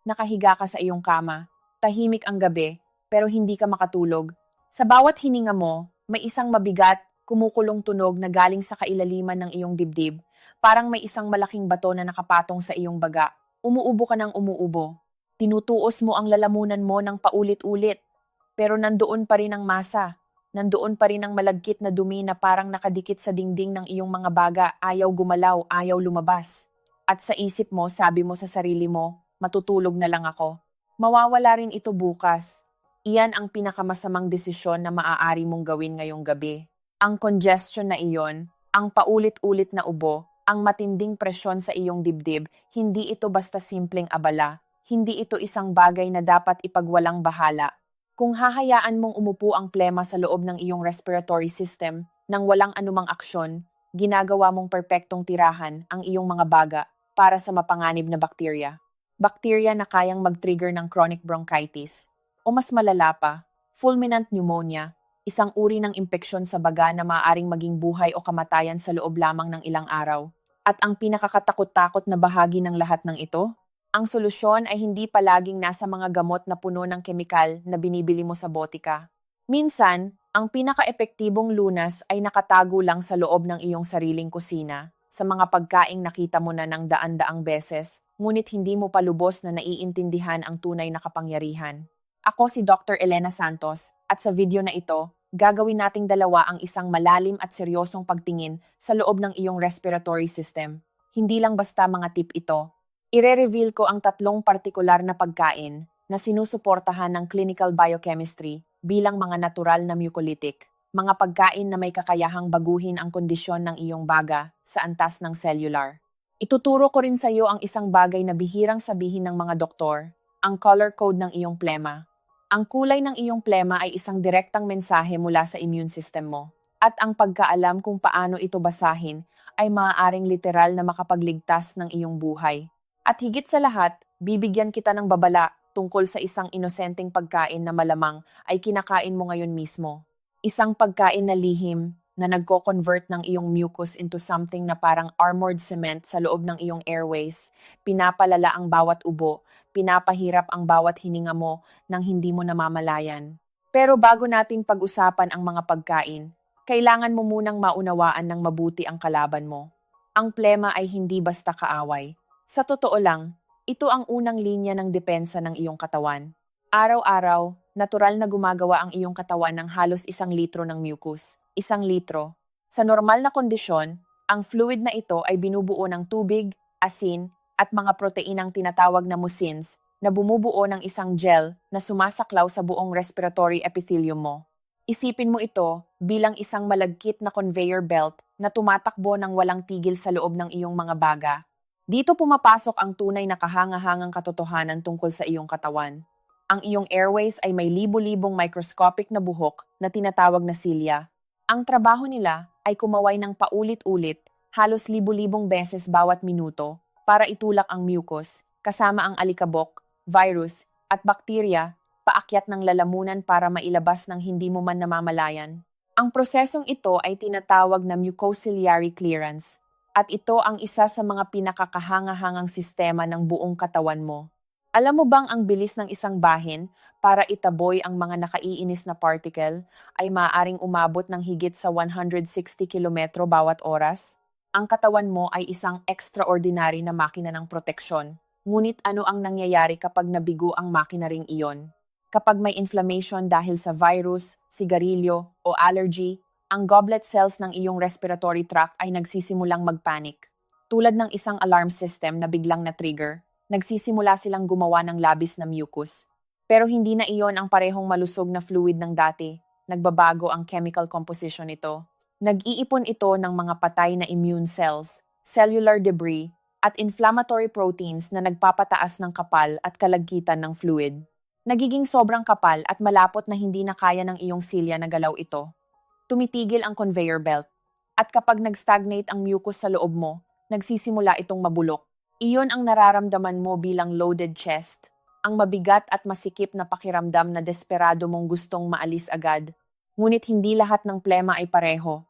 Nakahiga ka sa iyong kama. Tahimik ang gabi, pero hindi ka makatulog. Sa bawat hininga mo, may isang mabigat, kumukulong tunog na galing sa kailaliman ng iyong dibdib. Parang may isang malaking bato na nakapatong sa iyong baga. Umuubo ka ng umuubo. Tinutuos mo ang lalamunan mo ng paulit-ulit. Pero nandoon pa rin ang masa. Nandoon pa rin ang malagkit na dumi na parang nakadikit sa dingding ng iyong mga baga, ayaw gumalaw, ayaw lumabas. At sa isip mo, sabi mo sa sarili mo, matutulog na lang ako. Mawawala rin ito bukas. Iyan ang pinakamasamang desisyon na maaari mong gawin ngayong gabi. Ang congestion na iyon, ang paulit-ulit na ubo, ang matinding presyon sa iyong dibdib, hindi ito basta simpleng abala. Hindi ito isang bagay na dapat ipagwalang bahala. Kung hahayaan mong umupo ang plema sa loob ng iyong respiratory system nang walang anumang aksyon, ginagawa mong perpektong tirahan ang iyong mga baga para sa mapanganib na bakterya. Bakterya na kayang mag-trigger ng chronic bronchitis. O mas malala pa, fulminant pneumonia, isang uri ng impeksyon sa baga na maaaring maging buhay o kamatayan sa loob lamang ng ilang araw. At ang pinakakatakot-takot na bahagi ng lahat ng ito, ang solusyon ay hindi palaging nasa mga gamot na puno ng kemikal na binibili mo sa botika. Minsan, ang pinaka-epektibong lunas ay nakatago lang sa loob ng iyong sariling kusina, sa mga pagkaing nakita mo na ng daan-daang beses, ngunit hindi mo pa lubos na naiintindihan ang tunay na kapangyarihan. Ako si Dr. Elena Santos, at sa video na ito, gagawin nating dalawa ang isang malalim at seryosong pagtingin sa loob ng iyong respiratory system. Hindi lang basta mga tip ito. Ire-reveal ko ang 3 partikular na pagkain na sinusuportahan ng clinical biochemistry bilang mga natural na mucolytic, mga pagkain na may kakayahang baguhin ang kondisyon ng iyong baga sa antas ng cellular. Ituturo ko rin sa iyo ang isang bagay na bihirang sabihin ng mga doktor, ang color code ng iyong plema. Ang kulay ng iyong plema ay isang direktang mensahe mula sa immune system mo. At ang pagkaalam kung paano ito basahin ay maaaring literal na makapagligtas ng iyong buhay. At higit sa lahat, bibigyan kita ng babala tungkol sa isang inosenteng pagkain na malamang ay kinakain mo ngayon mismo. Isang pagkain na lihim na nagko-convert ng iyong mucus into something na parang armored cement sa loob ng iyong airways, pinapalala ang bawat ubo, pinapahirap ang bawat hininga mo nang hindi mo namamalayan. Pero bago natin pag-usapan ang mga pagkain, kailangan mo munang maunawaan ng mabuti ang kalaban mo. Ang plema ay hindi basta kaaway. Sa totoo lang, ito ang unang linya ng depensa ng iyong katawan. Araw-araw, natural na gumagawa ang iyong katawan ng halos 1 litro ng mucus. 1 litro. Sa normal na kondisyon, ang fluid na ito ay binubuo ng tubig, asin, at mga proteinang tinatawag na mucins na bumubuo ng isang gel na sumasaklaw sa buong respiratory epithelium mo. Isipin mo ito bilang isang malagkit na conveyor belt na tumatakbo ng walang tigil sa loob ng iyong mga baga. Dito pumapasok ang tunay na kahangahangang katotohanan tungkol sa iyong katawan. Ang iyong airways ay may libo-libong microscopic na buhok na tinatawag na cilia. Ang trabaho nila ay kumaway ng paulit-ulit, halos libo-libong beses bawat minuto, para itulak ang mucus, kasama ang alikabok, virus, at bakterya, paakyat ng lalamunan para mailabas ng hindi mo man namamalayan. Ang prosesong ito ay tinatawag na mucociliary clearance. At ito ang isa sa mga pinakakahangahangang sistema ng buong katawan mo. Alam mo bang ang bilis ng isang bahin para itaboy ang mga nakaiinis na particle ay maaaring umabot ng higit sa 160 kilometro bawat oras? Ang katawan mo ay isang extraordinary na makina ng proteksyon. Ngunit ano ang nangyayari kapag nabigo ang makina ring iyon? Kapag may inflammation dahil sa virus, sigarilyo o allergy, ang goblet cells ng iyong respiratory tract ay nagsisimulang magpanik. Tulad ng isang alarm system na biglang na-trigger, nagsisimula silang gumawa ng labis na mucus. Pero hindi na iyon ang parehong malusog na fluid ng dati. Nagbabago ang chemical composition nito. Nag-iipon ito ng mga patay na immune cells, cellular debris, at inflammatory proteins na nagpapataas ng kapal at kalagkitan ng fluid. Nagiging sobrang kapal at malapot na hindi na kaya ng iyong silya na galaw ito. Tumitigil ang conveyor belt. At kapag nag-stagnate ang mucus sa loob mo, nagsisimula itong mabulok. Iyon ang nararamdaman mo bilang loaded chest. Ang mabigat at masikip na pakiramdam na desperado mong gustong maalis agad. Ngunit hindi lahat ng plema ay pareho.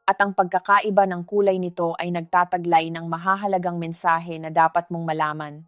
At ang pagkakaiba ng kulay nito ay nagtataglay ng mahahalagang mensahe na dapat mong malaman.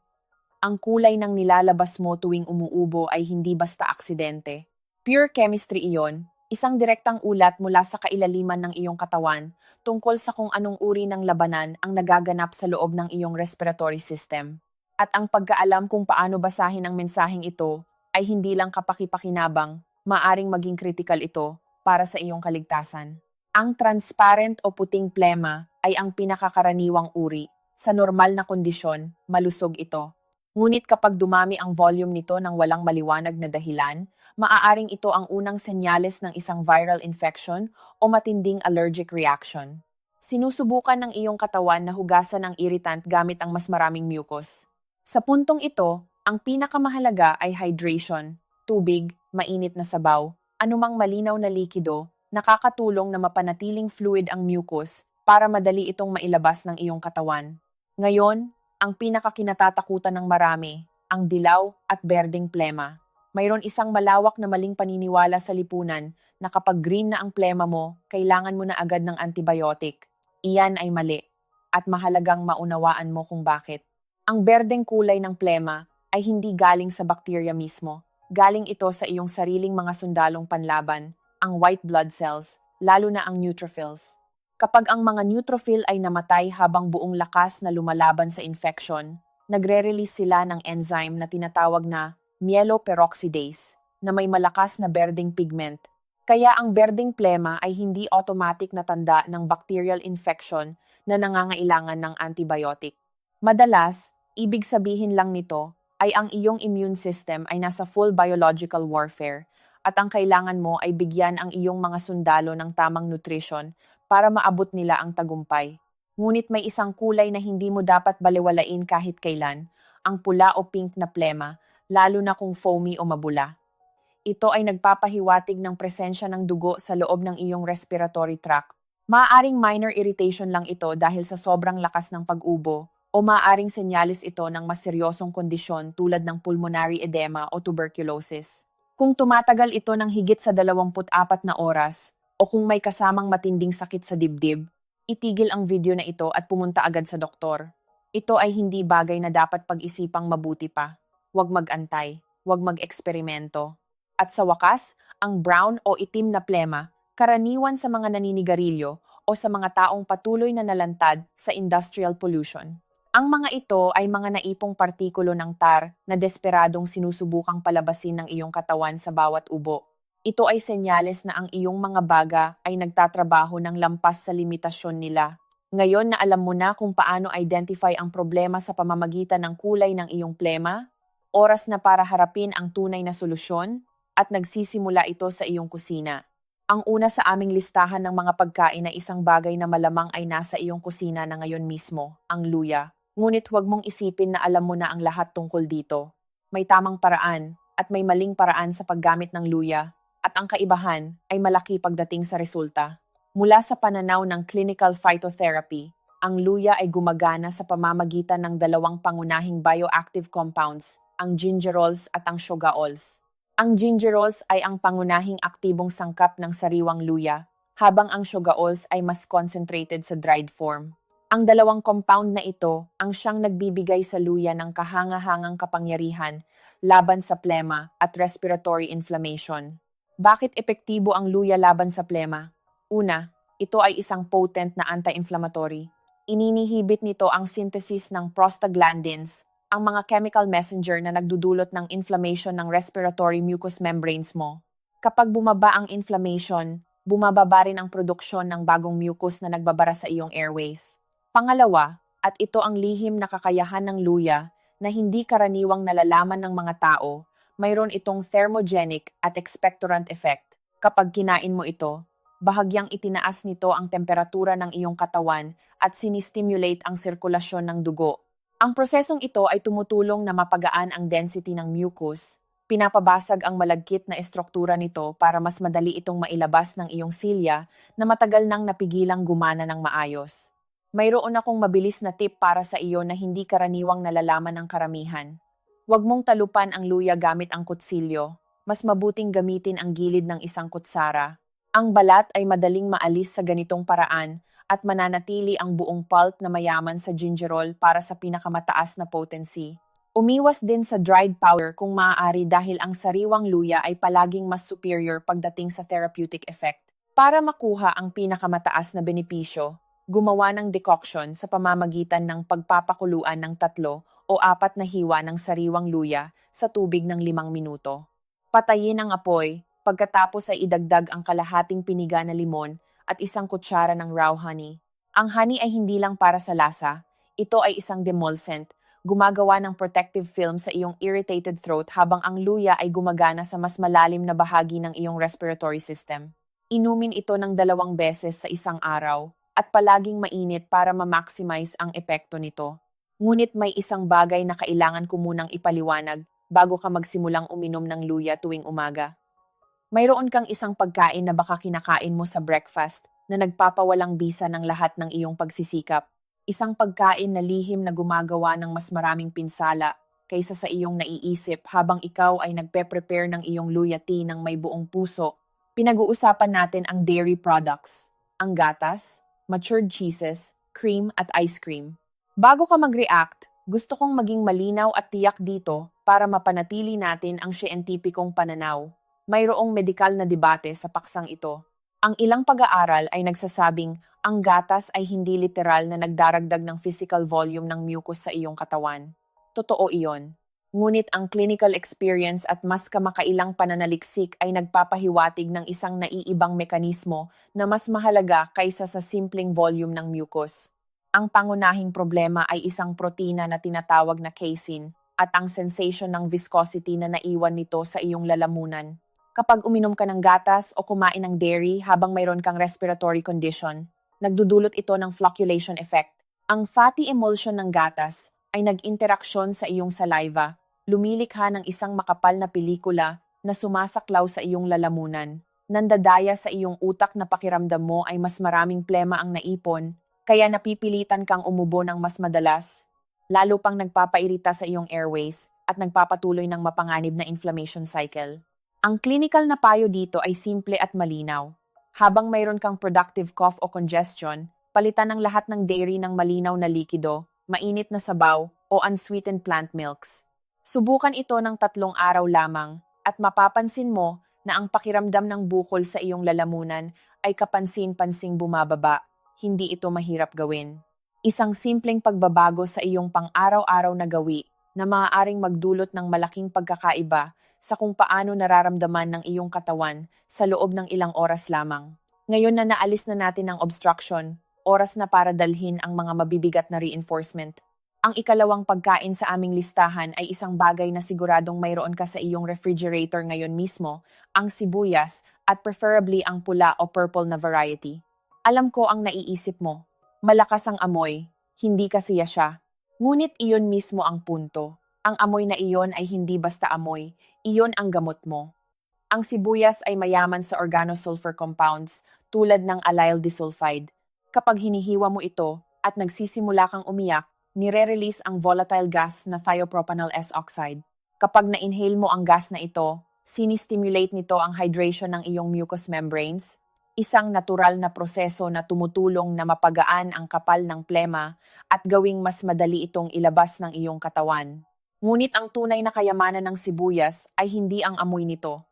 Ang kulay ng nilalabas mo tuwing umuubo ay hindi basta aksidente. Pure chemistry iyon, isang direktang ulat mula sa kailaliman ng iyong katawan tungkol sa kung anong uri ng labanan ang nagaganap sa loob ng iyong respiratory system. At ang pagkaalam kung paano basahin ang mensaheng ito ay hindi lang kapaki-pakinabang, maaring maging critical ito para sa iyong kaligtasan. Ang transparent o puting plema ay ang pinakakaraniwang uri. Sa normal na kondisyon, malusog ito. Ngunit kapag dumami ang volume nito ng walang maliwanag na dahilan, maaaring ito ang unang senyales ng isang viral infection o matinding allergic reaction. Sinusubukan ng iyong katawan na hugasan ang irritant gamit ang mas maraming mucus. Sa puntong ito, ang pinakamahalaga ay hydration, tubig, mainit na sabaw, anumang malinaw na likido, nakakatulong na mapanatiling fluid ang mucus para madali itong mailabas ng iyong katawan. Ngayon, ang pinakakinatatakutan ng marami, ang dilaw at berdeng plema. Mayroon isang malawak na maling paniniwala sa lipunan na kapag green na ang plema mo, kailangan mo na agad ng antibiotic. Iyan ay mali, at mahalagang maunawaan mo kung bakit. Ang berdeng kulay ng plema ay hindi galing sa bakterya mismo. Galing ito sa iyong sariling mga sundalong panlaban, ang white blood cells, lalo na ang neutrophils. Kapag ang mga neutrophil ay namatay habang buong lakas na lumalaban sa infection, nagre-release sila ng enzyme na tinatawag na myeloperoxidase na may malakas na berdeng pigment. Kaya ang berdeng plema ay hindi automatic na tanda ng bacterial infection na nangangailangan ng antibiotic. Madalas, ibig sabihin lang nito ay ang iyong immune system ay nasa full biological warfare at ang kailangan mo ay bigyan ang iyong mga sundalo ng tamang nutrition para maabot nila ang tagumpay. Ngunit may isang kulay na hindi mo dapat balewalain kahit kailan, ang pula o pink na plema, lalo na kung foamy o mabula. Ito ay nagpapahiwatig ng presensya ng dugo sa loob ng iyong respiratory tract. Maaaring minor irritation lang ito dahil sa sobrang lakas ng pag-ubo, o maaaring senyales ito ng mas seryosong kondisyon tulad ng pulmonary edema o tuberculosis. Kung tumatagal ito ng higit sa 24 na oras, o kung may kasamang matinding sakit sa dibdib, itigil ang video na ito at pumunta agad sa doktor. Ito ay hindi bagay na dapat pag-isipang mabuti pa. Huwag mag-antay, huwag mag-eksperimento. At sa wakas, ang brown o itim na plema, karaniwan sa mga naninigarilyo o sa mga taong patuloy na nalantad sa industrial pollution. Ang mga ito ay mga naipong partikulo ng tar na desperadong sinusubukang palabasin ng iyong katawan sa bawat ubo. Ito ay senyales na ang iyong mga baga ay nagtatrabaho ng lampas sa limitasyon nila. Ngayon na alam mo na kung paano identify ang problema sa pamamagitan ng kulay ng iyong plema, oras na para harapin ang tunay na solusyon at nagsisimula ito sa iyong kusina. Ang una sa aming listahan ng mga pagkain na isang bagay na malamang ay nasa iyong kusina na ngayon mismo, ang luya. Ngunit huwag mong isipin na alam mo na ang lahat tungkol dito. May tamang paraan at may maling paraan sa paggamit ng luya at ang kaibahan ay malaki pagdating sa resulta. Mula sa pananaw ng clinical phytotherapy, ang luya ay gumagana sa pamamagitan ng dalawang pangunahing bioactive compounds, ang gingerols at ang shogaols. Ang gingerols ay ang pangunahing aktibong sangkap ng sariwang luya, habang ang shogaols ay mas concentrated sa dried form. Ang dalawang compound na ito ang siyang nagbibigay sa luya ng kahanga-hangang kapangyarihan laban sa plema at respiratory inflammation. Bakit epektibo ang luya laban sa plema? Una, ito ay isang potent na anti-inflammatory. Ininihibit nito ang synthesis ng prostaglandins, ang mga chemical messenger na nagdudulot ng inflammation ng respiratory mucous membranes mo. Kapag bumaba ang inflammation, bumababa rin ang produksyon ng bagong mucus na nagbabara sa iyong airways. Pangalawa, at ito ang lihim na kakayahan ng luya na hindi karaniwang nalalaman ng mga tao, mayroon itong thermogenic at expectorant effect. Kapag kinain mo ito, bahagyang itinaas nito ang temperatura ng iyong katawan at sinistimulate ang sirkulasyon ng dugo. Ang prosesong ito ay tumutulong na mapagaan ang density ng mucus, pinapabasag ang malagkit na estruktura nito para mas madali itong mailabas ng iyong silya na matagal nang napigilang gumana ng maayos. Mayroon akong mabilis na tip para sa iyo na hindi karaniwang nalalaman ng karamihan. Huwag mong talupan ang luya gamit ang kutsilyo. Mas mabuting gamitin ang gilid ng isang kutsara. Ang balat ay madaling maalis sa ganitong paraan at mananatili ang buong pulp na mayaman sa gingerol para sa pinakamataas na potency. Umiwas din sa dried powder kung maaari dahil ang sariwang luya ay palaging mas superior pagdating sa therapeutic effect. Para makuha ang pinakamataas na benepisyo, gumawa ng decoction sa pamamagitan ng pagpapakuluan ng 3 o 4 na hiwa ng sariwang luya sa tubig ng 5 minuto. Patayin ang apoy, pagkatapos ay idagdag ang kalahating piniga na limon at 1 kutsara ng raw honey. Ang honey ay hindi lang para sa lasa, ito ay isang demulcent, gumagawa ng protective film sa iyong irritated throat habang ang luya ay gumagana sa mas malalim na bahagi ng iyong respiratory system. Inumin ito ng 2 beses sa isang araw at palaging mainit para ma-maximize ang epekto nito. Ngunit may isang bagay na kailangan ko munang ipaliwanag bago ka magsimulang uminom ng luya tuwing umaga. Mayroon kang isang pagkain na baka kinakain mo sa breakfast na nagpapawalang bisa ng lahat ng iyong pagsisikap. Isang pagkain na lihim na gumagawa ng mas maraming pinsala kaysa sa iyong naiisip habang ikaw ay nagpe-prepare ng iyong luya tea ng may buong puso. Pinag-uusapan natin ang dairy products, ang gatas, matured cheeses, cream at ice cream. Bago ka mag-react, gusto kong maging malinaw at tiyak dito para mapanatili natin ang siyentipikong pananaw. Mayroong medikal na debate sa paksang ito. Ang ilang pag-aaral ay nagsasabing ang gatas ay hindi literal na nagdaragdag ng physical volume ng mucus sa iyong katawan. Totoo iyon. Ngunit ang clinical experience at mas kamakailang pananaliksik ay nagpapahiwatig ng isang naiibang mekanismo na mas mahalaga kaysa sa simpleng volume ng mucus. Ang pangunahing problema ay isang protina na tinatawag na casein at ang sensation ng viscosity na naiwan nito sa iyong lalamunan. Kapag uminom ka ng gatas o kumain ng dairy habang mayroon kang respiratory condition, nagdudulot ito ng flocculation effect. Ang fatty emulsion ng gatas ay nag-interaksyon sa iyong saliva, lumilikha ng isang makapal na pelikula na sumasaklaw sa iyong lalamunan. Nandadaya sa iyong utak na pakiramdam mo ay mas maraming plema ang naipon, kaya napipilitan kang umubo ng mas madalas, lalo pang nagpapairita sa iyong airways at nagpapatuloy ng mapanganib na inflammation cycle. Ang clinical na payo dito ay simple at malinaw. Habang mayroon kang productive cough o congestion, palitan ng lahat ng dairy ng malinaw na likido, mainit na sabaw o unsweetened plant milks. Subukan ito ng 3 araw lamang at mapapansin mo na ang pakiramdam ng bukol sa iyong lalamunan ay kapansin-pansing bumababa. Hindi ito mahirap gawin. Isang simpleng pagbabago sa iyong pang-araw-araw na gawi na maaaring magdulot ng malaking pagkakaiba sa kung paano nararamdaman ng iyong katawan sa loob ng ilang oras lamang. Ngayon na naalis na natin ang obstruction, oras na para dalhin ang mga mabibigat na reinforcement. Ang ikalawang pagkain sa aming listahan ay isang bagay na siguradong mayroon ka sa iyong refrigerator ngayon mismo, ang sibuyas at preferably ang pula o purple na variety. Alam ko ang naiisip mo. Malakas ang amoy, hindi kasi siya. Ngunit iyon mismo ang punto. Ang amoy na iyon ay hindi basta amoy, iyon ang gamot mo. Ang sibuyas ay mayaman sa organosulfur compounds tulad ng allyl disulfide. Kapag hinihiwa mo ito at nagsisimula kang umiyak, nire-release ang volatile gas na thiopropanol S-oxide. Kapag na-inhale mo ang gas na ito, sinistimulate nito ang hydration ng iyong mucous membranes, isang natural na proseso na tumutulong na mapagaan ang kapal ng plema at gawing mas madali itong ilabas ng iyong katawan. Ngunit ang tunay na kayamanan ng sibuyas ay hindi ang amoy nito.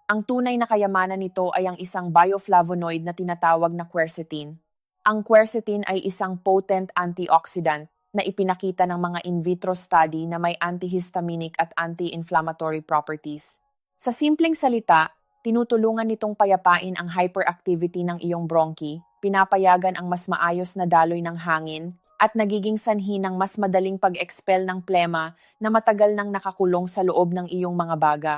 Ang tunay na kayamanan nito ay ang isang bioflavonoid na tinatawag na quercetin. Ang quercetin ay isang potent antioxidant na ipinakita ng mga in vitro study na may antihistaminic at anti-inflammatory properties. Sa simpleng salita, tinutulungan nitong payapain ang hyperactivity ng iyong bronchi, pinapayagan ang mas maayos na daloy ng hangin, at nagiging sanhi ng mas madaling pag-expel ng plema na matagal nang nakakulong sa loob ng iyong mga baga.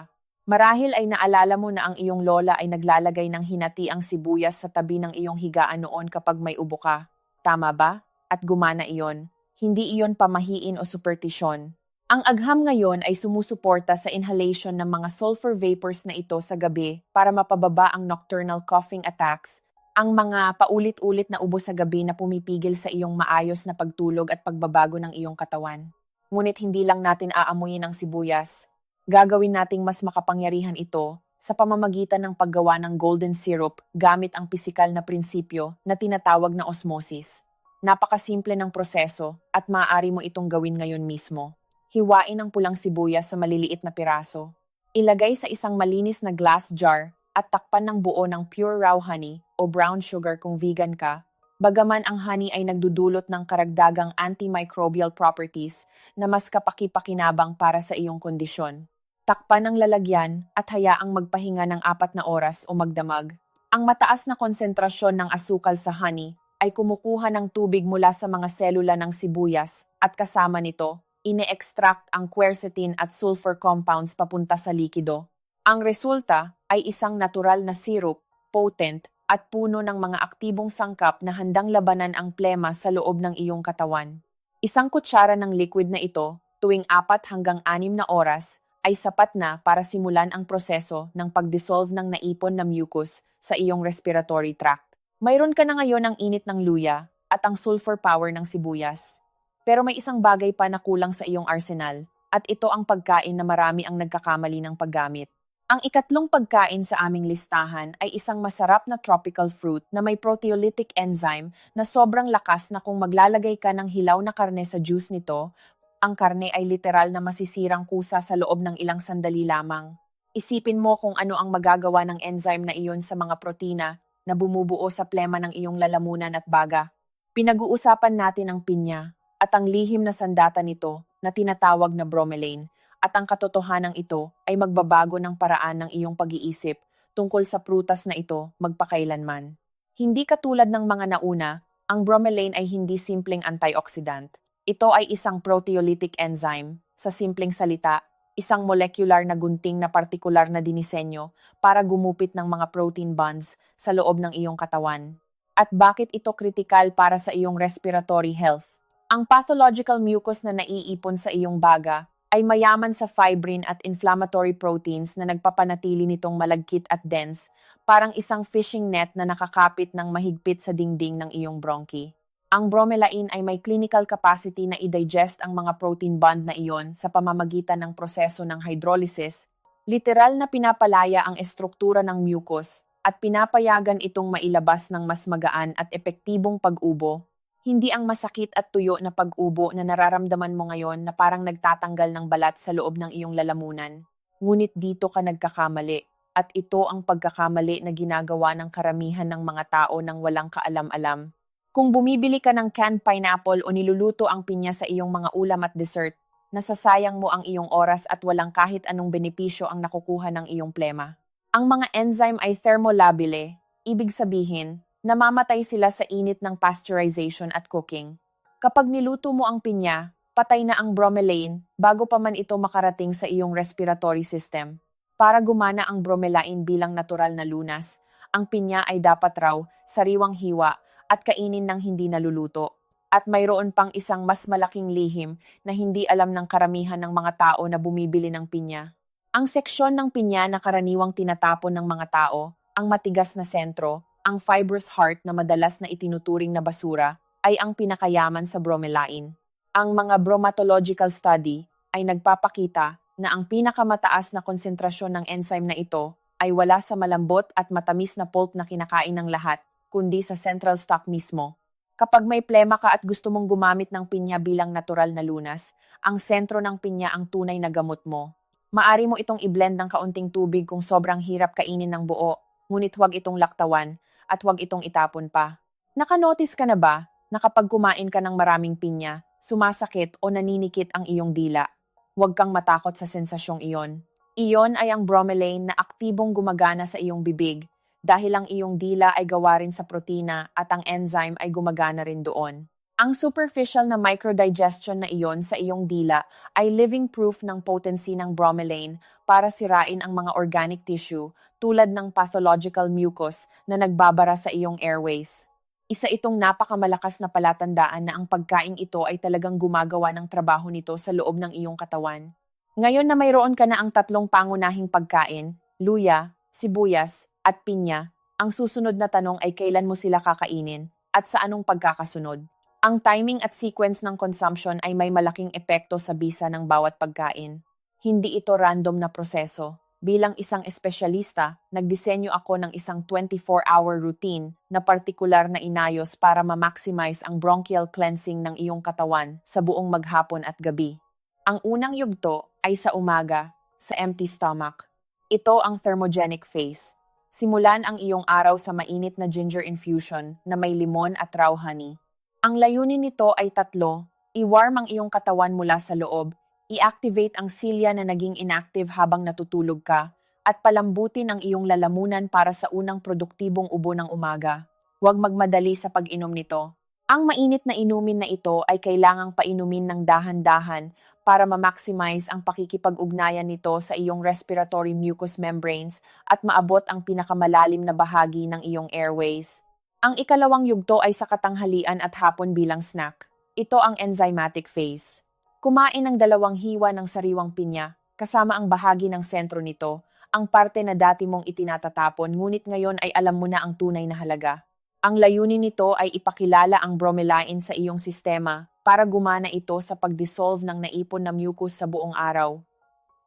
Marahil ay naalala mo na ang iyong lola ay naglalagay ng hinatiang sibuyas sa tabi ng iyong higaan noon kapag may ubo ka. Tama ba? At gumana iyon. Hindi iyon pamahiin o supertisyon. Ang agham ngayon ay sumusuporta sa inhalation ng mga sulfur vapors na ito sa gabi para mapababa ang nocturnal coughing attacks, ang mga paulit-ulit na ubo sa gabi na pumipigil sa iyong maayos na pagtulog at pagbabago ng iyong katawan. Ngunit hindi lang natin aamuyin ang sibuyas. Gagawin nating mas makapangyarihan ito sa pamamagitan ng paggawa ng golden syrup gamit ang pisikal na prinsipyo na tinatawag na osmosis. Napakasimple ng proseso at maaari mo itong gawin ngayon mismo. Hiwain ang pulang sibuyas sa maliliit na piraso. Ilagay sa isang malinis na glass jar at takpan ng buo ng pure raw honey o brown sugar kung vegan ka. Bagaman ang honey ay nagdudulot ng karagdagang antimicrobial properties na mas kapaki-pakinabang para sa iyong kondisyon. Takpan ang lalagyan at hayaang magpahinga ng 4 na oras o magdamag. Ang mataas na konsentrasyon ng asukal sa honey ay kumukuha ng tubig mula sa mga selula ng sibuyas at kasama nito, ine-extract ang quercetin at sulfur compounds papunta sa likido. Ang resulta ay isang natural na syrup, potent, at puno ng mga aktibong sangkap na handang labanan ang plema sa loob ng iyong katawan. Isang kutsara ng liquid na ito, tuwing 4 hanggang 6 na oras, ay sapat na para simulan ang proseso ng pagdissolve ng naipon na mucus sa iyong respiratory tract. Mayroon ka na ngayon ang init ng luya at ang sulfur power ng sibuyas. Pero may isang bagay pa na kulang sa iyong arsenal, at ito ang pagkain na marami ang nagkakamali ng paggamit. Ang ikatlong pagkain sa aming listahan ay isang masarap na tropical fruit na may proteolytic enzyme na sobrang lakas na kung maglalagay ka ng hilaw na karne sa juice nito, ang karne ay literal na masisirang kusa sa loob ng ilang sandali lamang. Isipin mo kung ano ang magagawa ng enzyme na iyon sa mga protina na bumubuo sa plema ng iyong lalamunan at baga. Pinag-uusapan natin ang pinya at ang lihim na sandata nito na tinatawag na bromelain, at ang katotohanan ito ay magbabago ng paraan ng iyong pag-iisip tungkol sa prutas na ito magpakailanman. Hindi katulad ng mga nauna, ang bromelain ay hindi simpleng antioxidant. Ito ay isang proteolytic enzyme, sa simpleng salita, isang molecular na gunting na partikular na dinisenyo para gumupit ng mga protein bonds sa loob ng iyong katawan. At bakit ito kritikal para sa iyong respiratory health? Ang pathological mucus na naiipon sa iyong baga ay mayaman sa fibrin at inflammatory proteins na nagpapanatili nitong malagkit at dense, parang isang fishing net na nakakapit ng mahigpit sa dingding ng iyong bronchi. Ang bromelain ay may clinical capacity na i-digest ang mga protein bond na iyon sa pamamagitan ng proseso ng hydrolysis, literal na pinapalaya ang estruktura ng mucus at pinapayagan itong mailabas ng mas magaan at epektibong pag-ubo. Hindi ang masakit at tuyo na pag-ubo na nararamdaman mo ngayon na parang nagtatanggal ng balat sa loob ng iyong lalamunan. Ngunit dito ka nagkakamali, at ito ang pagkakamali na ginagawa ng karamihan ng mga tao nang walang kaalam-alam. Kung bumibili ka ng canned pineapple o niluluto ang pinya sa iyong mga ulam at dessert, nasasayang mo ang iyong oras at walang kahit anong benepisyo ang nakukuha ng iyong plema. Ang mga enzyme ay thermolabile, ibig sabihin, namamatay sila sa init ng pasteurization at cooking. Kapag niluto mo ang pinya, patay na ang bromelain bago pa man ito makarating sa iyong respiratory system. Para gumana ang bromelain bilang natural na lunas, ang pinya ay dapat raw, sariwang hiwa at kainin ng hindi naluluto. At mayroon pang isang mas malaking lihim na hindi alam ng karamihan ng mga tao na bumibili ng pinya. Ang seksyon ng pinya na karaniwang tinatapon ng mga tao, ang matigas na sentro, ang fibrous heart na madalas na itinuturing na basura, ay ang pinakayaman sa bromelain. Ang mga bromatological study ay nagpapakita na ang pinakamataas na konsentrasyon ng enzyme na ito ay wala sa malambot at matamis na pulp na kinakain ng lahat, kundi sa central stalk mismo. Kapag may plema ka at gusto mong gumamit ng pinya bilang natural na lunas, ang sentro ng pinya ang tunay na gamot mo. Maari mo itong i-blend ng kaunting tubig kung sobrang hirap kainin ng buo, ngunit huwag itong laktawan at huwag itong itapon pa. Nakanotice ka na ba na kapag kumain ka ng maraming pinya, sumasakit o naninikit ang iyong dila? Huwag kang matakot sa sensasyong iyon. Iyon ay ang bromelain na aktibong gumagana sa iyong bibig dahil ang iyong dila ay gawa rin sa protina at ang enzyme ay gumagana rin doon. Ang superficial na microdigestion na iyon sa iyong dila ay living proof ng potency ng bromelain para sirain ang mga organic tissue tulad ng pathological mucus na nagbabara sa iyong airways. Isa itong napakamalakas na palatandaan na ang pagkain ito ay talagang gumagawa ng trabaho nito sa loob ng iyong katawan. Ngayon na mayroon ka na ang 3 pangunahing pagkain, luya, sibuyas, at pinya, ang susunod na tanong ay kailan mo sila kakainin at sa anong pagkakasunod. Ang timing at sequence ng consumption ay may malaking epekto sa bisa ng bawat pagkain. Hindi ito random na proseso. Bilang isang espesyalista, nagdisenyo ako ng isang 24-hour routine na partikular na inayos para ma-maximize ang bronchial cleansing ng iyong katawan sa buong maghapon at gabi. Ang unang yugto ay sa umaga, sa empty stomach. Ito ang thermogenic phase. Simulan ang iyong araw sa mainit na ginger infusion na may limon at raw honey. Ang layunin nito ay tatlo: i-warm ang iyong katawan mula sa loob, i-activate ang silya na naging inactive habang natutulog ka, at palambutin ang iyong lalamunan para sa unang produktibong ubo ng umaga. Huwag magmadali sa pag-inom nito. Ang mainit na inumin na ito ay kailangang painumin ng dahan-dahan para ma-maximize ang pakikipag-ugnayan nito sa iyong respiratory mucous membranes at maabot ang pinakamalalim na bahagi ng iyong airways. Ang ikalawang yugto ay sa katanghalian at hapon bilang snack. Ito ang enzymatic phase. Kumain ng 2 hiwa ng sariwang pinya, kasama ang bahagi ng sentro nito, ang parte na dati mong itinatatapon ngunit ngayon ay alam mo na ang tunay na halaga. Ang layunin nito ay ipakilala ang bromelain sa iyong sistema para gumana ito sa pag-dissolve ng naipon na mucus sa buong araw.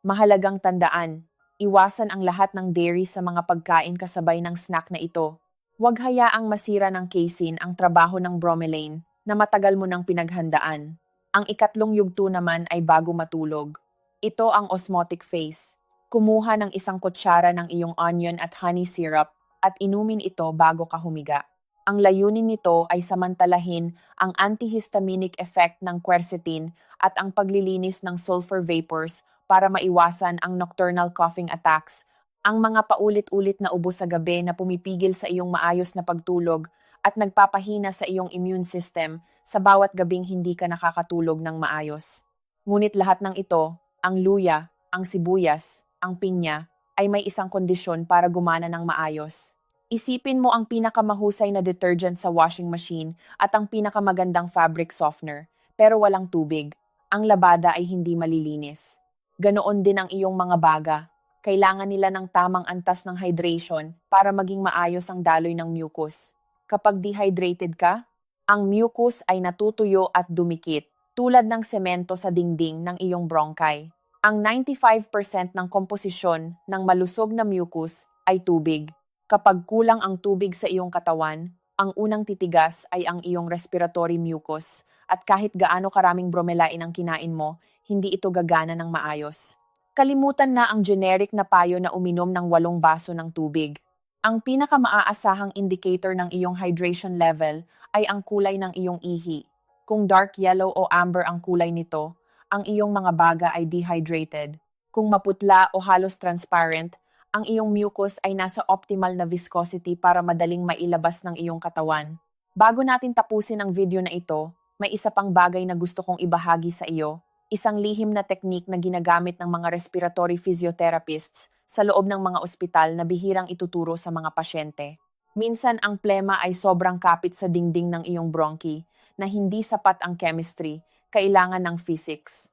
Mahalagang tandaan, iwasan ang lahat ng dairy sa mga pagkain kasabay ng snack na ito. Huwag hayaang masira ng casein ang trabaho ng bromelain na matagal mo nang pinaghandaan. Ang ikatlong yugto naman ay bago matulog. Ito ang osmotic phase. Kumuha ng 1 kutsara ng iyong onion at honey syrup at inumin ito bago ka humiga. Ang layunin nito ay samantalahin ang antihistaminic effect ng quercetin at ang paglilinis ng sulfur vapors para maiwasan ang nocturnal coughing attacks, ang mga paulit-ulit na ubo sa gabi na pumipigil sa iyong maayos na pagtulog at nagpapahina sa iyong immune system sa bawat gabing hindi ka nakakatulog ng maayos. Ngunit lahat ng ito, ang luya, ang sibuyas, ang pinya, ay may isang kondisyon para gumana ng maayos. Isipin mo ang pinakamahusay na detergent sa washing machine at ang pinakamagandang fabric softener, pero walang tubig. Ang labada ay hindi malilinis. Ganoon din ang iyong mga baga. Kailangan nila ng tamang antas ng hydration para maging maayos ang daloy ng mucus. Kapag dehydrated ka, ang mucus ay natutuyo at dumikit, tulad ng semento sa dingding ng iyong bronchi. Ang 95% ng komposisyon ng malusog na mucus ay tubig. Kapag kulang ang tubig sa iyong katawan, ang unang titigas ay ang iyong respiratory mucus at kahit gaano karaming bromelain ang kinain mo, hindi ito gagana ng maayos. Kalimutan na ang generic na payo na uminom ng 8 baso ng tubig. Ang pinakamaasahang indicator ng iyong hydration level ay ang kulay ng iyong ihi. Kung dark yellow o amber ang kulay nito, ang iyong mga baga ay dehydrated. Kung maputla o halos transparent, ang iyong mucus ay nasa optimal na viscosity para madaling mailabas ng iyong katawan. Bago natin tapusin ang video na ito, may isa pang bagay na gusto kong ibahagi sa iyo, isang lihim na teknik na ginagamit ng mga respiratory physiotherapists sa loob ng mga ospital na bihirang ituturo sa mga pasyente. Minsan ang plema ay sobrang kapit sa dingding ng iyong bronchi na hindi sapat ang chemistry, kailangan ng physics.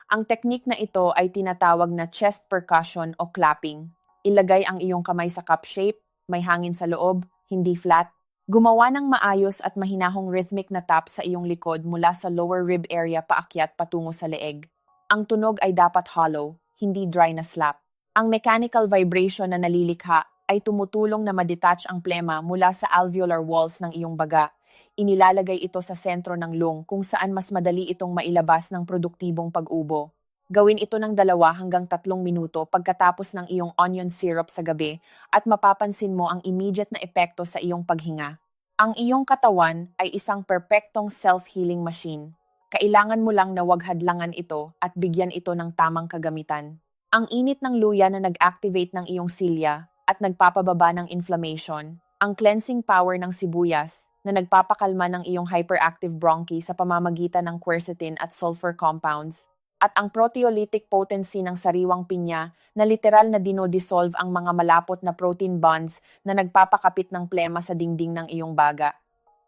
Ang teknik na ito ay tinatawag na chest percussion o clapping. Ilagay ang iyong kamay sa cup shape, may hangin sa loob, hindi flat. Gumawa ng maayos at mahinahong rhythmic na tap sa iyong likod mula sa lower rib area paakyat patungo sa leeg. Ang tunog ay dapat hollow, hindi dry na slap. Ang mechanical vibration na nalilikha ay tumutulong na ma-detach ang plema mula sa alveolar walls ng iyong baga. Inilalagay ito sa sentro ng lung kung saan mas madali itong mailabas ng produktibong pag-ubo. Gawin ito ng 2 hanggang 3 minuto pagkatapos ng iyong onion syrup sa gabi at mapapansin mo ang immediate na epekto sa iyong paghinga. Ang iyong katawan ay isang perpektong self-healing machine. Kailangan mo lang na wag hadlangan ito at bigyan ito ng tamang kagamitan. Ang init ng luya na nag-activate ng iyong silya at nagpapababa ng inflammation, ang cleansing power ng sibuyas na nagpapakalma ng iyong hyperactive bronchi sa pamamagitan ng quercetin at sulfur compounds, at ang proteolytic potency ng sariwang pinya na literal na dinodissolve ang mga malapot na protein bonds na nagpapakapit ng plema sa dingding ng iyong baga.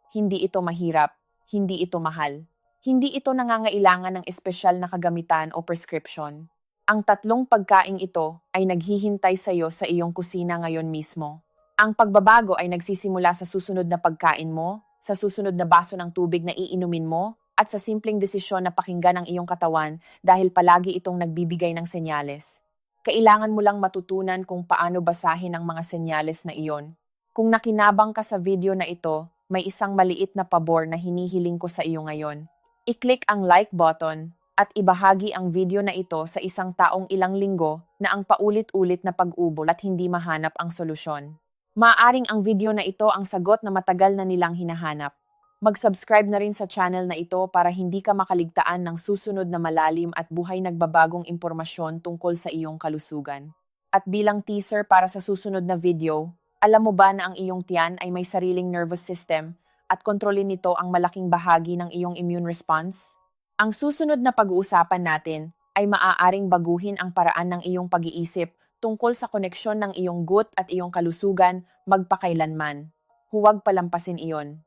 Hindi ito mahirap, hindi ito mahal. Hindi ito nangangailangan ng espesyal na kagamitan o prescription. Ang 3 pagkaing ito ay naghihintay sa iyo sa iyong kusina ngayon mismo. Ang pagbabago ay nagsisimula sa susunod na pagkain mo, sa susunod na baso ng tubig na iinumin mo, at sa simpleng desisyon na pakinggan ang iyong katawan dahil palagi itong nagbibigay ng senyales. Kailangan mo lang matutunan kung paano basahin ang mga senyales na iyon. Kung nakinabang ka sa video na ito, may isang maliit na pabor na hinihiling ko sa iyo ngayon. I-click ang like button, at ibahagi ang video na ito sa isang taong ilang linggo na ang paulit-ulit na pag-ubo at hindi mahanap ang solusyon. Maaring ang video na ito ang sagot na matagal na nilang hinahanap. Mag-subscribe na rin sa channel na ito para hindi ka makaligtaan ng susunod na malalim at buhay nagbabagong impormasyon tungkol sa iyong kalusugan. At bilang teaser para sa susunod na video, alam mo ba na ang iyong tiyan ay may sariling nervous system at kontrolin nito ang malaking bahagi ng iyong immune response? Ang susunod na pag-uusapan natin ay maaaring baguhin ang paraan ng iyong pag-iisip tungkol sa koneksyon ng iyong gut at iyong kalusugan magpakailanman. Huwag palampasin iyon.